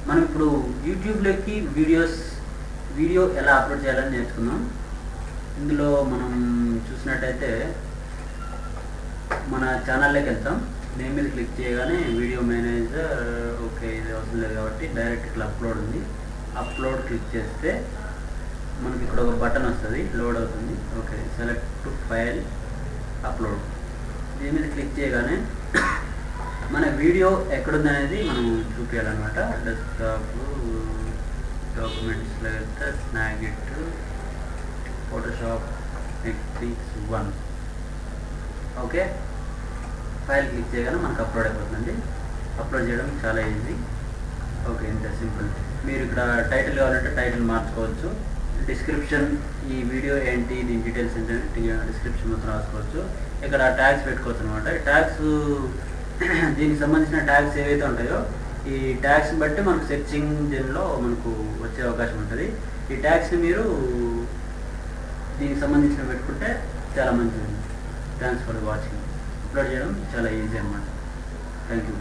మనం ఇప్పుడు యూట్యూబ్లోకి వీడియో ఎలా అప్లోడ్ చేయాలని నేర్చుకుందాం. ఇందులో మనం చూసినట్టయితే మన ఛానల్లోకి వెళ్తాం. నేమ్ మీద క్లిక్ చేయగానే వీడియో మేనేజర్ ఓకే, ఇది అవసరం లేదు కాబట్టి డైరెక్ట్ ఇట్లా అప్లోడ్ ఉంది. అప్లోడ్ క్లిక్ చేస్తే మనకి ఇక్కడ ఒక బటన్ వస్తుంది, లోడ్ అవుతుంది. Okay, select file upload. దీని మీద క్లిక్ చేయగానే మన వీడియో ఎక్కడుందనేది మనం చూపించాలన్నమాట. డెస్క్టాప్, డాక్యుమెంట్స్లో వెళ్తే Snagit, Photoshop, Netflix 1. Okay, file click చేయగానే మనకు అప్లోడ్ అయిపోతుంది. అప్లోడ్ చేయడం చాలా ఈజీ. ఓకే, ఇంత సింపుల్. మీరు ఇక్కడ టైటిల్ కావాలంటే టైటిల్ మార్చుకోవచ్చు. డిస్క్రిప్షన్, ఈ వీడియో ఏంటి, దీని డీటెయిల్స్ ఏంటంటే డిస్క్రిప్షన్ మొత్తం రాసుకోవచ్చు. ఇక్కడ ట్యాగ్స్ పెట్టుకోవచ్చు అనమాట. ఈ ట్యాగ్స్ దీనికి సంబంధించిన ట్యాగ్స్ ఏవైతే ఉంటాయో ఈ ట్యాగ్స్ని బట్టి మనకు సెర్చింగ్ ఇంజిన్లో మనకు వచ్చే అవకాశం ఉంటుంది. ఈ ట్యాగ్స్ని మీరు దీనికి సంబంధించిన పెట్టుకుంటే చాలా మంచిది. Thanks for watching. అప్లోడ్ చేయడం చాలా ఈజీ అన్నమాట. Thank you.